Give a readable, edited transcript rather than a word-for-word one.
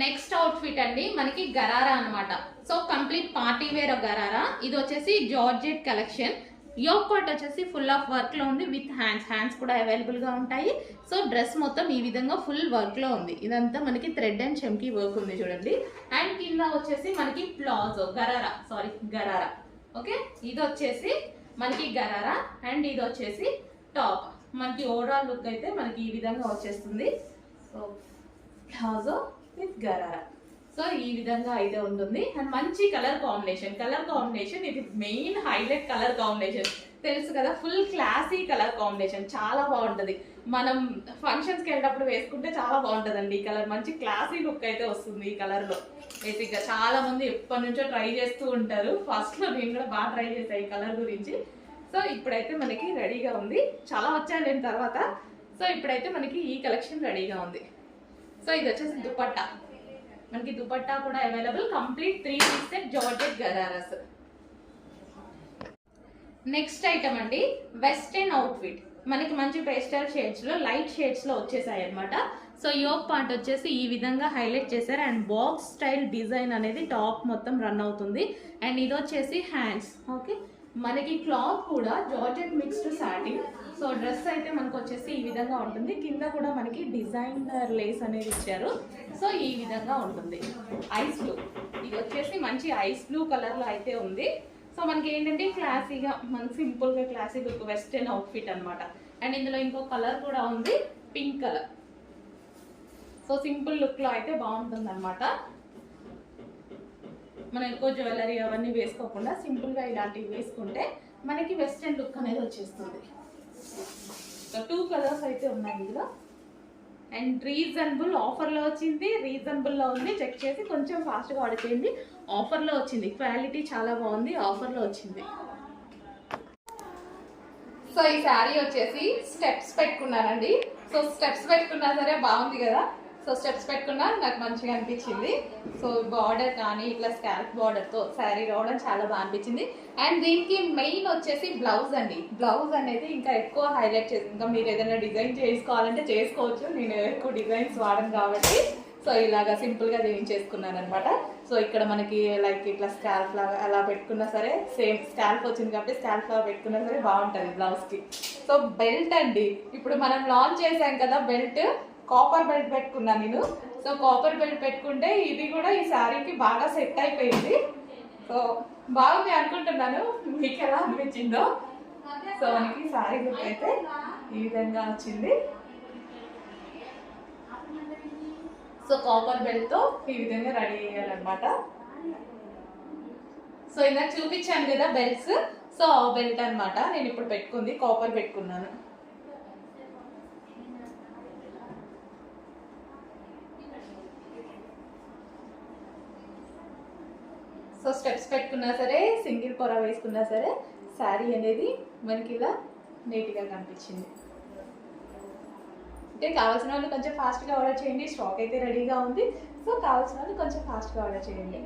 Next outfit అండి మనకి గరారా అన్నమాట. So complete party wear gharara. ఇది వచ్చేసి జార్జెట్ కలెక్షన్. యోక్ పార్ట్ వచ్చేసి ఫుల్ ఆఫ్ వర్క్ లో ఉంది విత్ హ్యాండ్స్ కూడా అవైలబుల్ గా ఉంటాయి. సో డ్రెస్ మొత్తం ఈ విధంగా ఫుల్ వర్క్ లో ఉంది. ఇదంతా మనకి థ్రెడ్ అండ్ చెమ్కీ వర్క్ ఉంది చూడండి. అండ్ కింద వచ్చేసి మనకి ప్లాజో గరారా. ఓకే, ఇది వచ్చేసి మనకి గరారా అండ్ ఇది వచ్చేసి టాప్. మనకి ఓవరాల్ లుక్ అయితే మనకి ఈ విధంగా వచ్చేస్తుంది. So palazzo with gharara. So ఈ విధంగా అయితే ఉంటుంది. అండ్ మంచి కలర్ కాంబినేషన్ ఇది మెయిన్ హైలైట్ కలర్ కాంబినేషన్. తెలుసు కదా, ఫుల్ క్లాసీ కలర్ కాంబినేషన్, చాలా బాగుంటుంది. మనం ఫంక్షన్స్కి వెళ్ళినప్పుడు వేసుకుంటే చాలా బాగుంటుందండి ఈ కలర్. మంచి క్లాసీ లుక్ అయితే వస్తుంది ఈ కలర్లో. బేసిక్గా చాలా మంది ఎప్పటి నుంచో ట్రై చేస్తూ ఉంటారు. ఫస్ట్లో నేను కూడా బాగా ట్రై చేశాను ఈ కలర్ గురించి. సో ఇప్పుడైతే మనకి రెడీగా ఉంది. చాలా వచ్చాను నేను తర్వాత. సో ఇప్పుడైతే మనకి ఈ కలెక్షన్ రెడీగా ఉంది. సో ఇది వచ్చేసి దుపట్టా. మనకి దుపట్టా కూడా available. Complete 3 piece set georgette ghararas. Next item అండి వెస్టర్న్ అవుట్ఫిట్. మనకి మంచి పేస్టల్ షేడ్స్ లో, లైట్ షేడ్స్ లో వచ్చేసాయి అనమాట. సో యోక్ పార్ట్ వచ్చేసి ఈ విధంగా హైలైట్ చేశారు. అండ్ బాక్స్ స్టైల్ డిజైన్ అనేది టాప్ మొత్తం రన్ అవుతుంది. అండ్ ఇది వచ్చేసి హ్యాండ్స్. ఓకే, మనకి క్లాత్ కూడా georgette mixed satin. So dress అయితే మనకు వచ్చేసి ఈ విధంగా ఉంటుంది. కింద కూడా మనకి డిజైనర్ లేస్ అనేది ఇచ్చారు. సో ఈ విధంగా ఉంటుంది. ఐస్ బ్లూ, ఇది వచ్చేసి మంచి ఐస్ బ్లూ కలర్ లో అయితే ఉంది. సో మనకి ఏంటంటే క్లాసీగా, మనకి సింపుల్ గా క్లాసీ లుక్ వెస్టర్న్ అవుట్ఫిట్ అనమాట. అండ్ ఇందులో ఇంకో కలర్ కూడా ఉంది, pink colour. So simple look లో అయితే బాగుంటుంది అనమాట. మనం ఎక్కువ జ్యువెలరీ అవన్నీ వేసుకోకుండా సింపుల్ గా ఇలాంటివి వేసుకుంటే మనకి వెస్టర్న్ లుక్ అనేది వచ్చేస్తుంది. సో 2 కలర్స్ అయితే ఉన్నాయి ఇందులో. అండ్ రీజనబుల్ ఆఫర్లో వచ్చింది. రీజనబుల్లో ఉంది, చెక్ చేసి కొంచెం ఫాస్ట్గా ఆర్డర్ చేయండి. ఆఫర్లో వచ్చింది, క్వాలిటీ చాలా బాగుంది, ఆఫర్లో వచ్చింది. సో ఈ శారీ వచ్చేసి స్టెప్స్ పెట్టుకున్నానండి. సో స్టెప్స్ పెట్టుకున్నా సరే బాగుంది కదా. సో స్టెప్స్ పెట్టుకున్నా నాకు మంచిగా అనిపించింది. సో బార్డర్ కానీ ఇట్లా స్కాల్ప్ బార్డర్తో శారీ రావడం చాలా బాగా అనిపించింది. అండ్ దీనికి మెయిన్ వచ్చేసి బ్లౌజ్ అండి. బ్లౌజ్ అనేది ఇంకా ఎక్కువ హైలైట్ చేసి, ఇంకా మీరు ఏదైనా డిజైన్ చేసుకోవాలంటే చేసుకోవచ్చు. నేను ఎక్కువ డిజైన్స్ వాడను కాబట్టి సో ఇలాగా సింపుల్గా చేయించేసుకున్నాను అనమాట. సో ఇక్కడ మనకి లైక్ ఇట్లా స్కాల్ప్ లాగా అలా పెట్టుకున్నా సరే, సేమ్ స్కాల్ప్ వచ్చింది కాబట్టి స్కాల్ప్ లాగా పెట్టుకున్నా సరే బాగుంటుంది బ్లౌజ్కి. సో బెల్ట్ అండి, ఇప్పుడు మనం లాంచ్ చేసాం కదా బెల్ట్, కాపర్ బెల్ట్ పెట్టుకున్నాను నేను. సో కాపర్ బెల్ట్ పెట్టుకుంటే ఇది కూడా ఈ శారీకి బాగా సెట్ అయిపోయింది. సో బాగుంది అనుకుంటున్నాను, మీకు ఎలా అనిపించిందో. సో మనకి శారీ లుక్ అయితే ఈ విధంగా వచ్చింది. సో కాపర్ బెల్ట్తో ఈ విధంగా రెడీ చేయాలన్నమాట. సో ఇందాక చూపించాను కదా బెల్ట్స్, సో బెల్ట్ అనమాట నేను ఇప్పుడు పెట్టుకుంది, కాపర్ పెట్టుకున్నాను. సో స్టెప్స్ పెట్టుకున్నా సరే, సింగిల్ పొర వేసుకున్నా సరే శారీ అనేది మనకి ఇలా నీట్గా కనిపించింది. అంటే కావాల్సిన వాళ్ళు కొంచెం ఫాస్ట్గా ఆర్డర్ చేయండి. స్టాక్ అయితే రెడీగా ఉంది. సో కావాల్సిన వాళ్ళు కొంచెం ఫాస్ట్గా ఆర్డర్ చేయండి.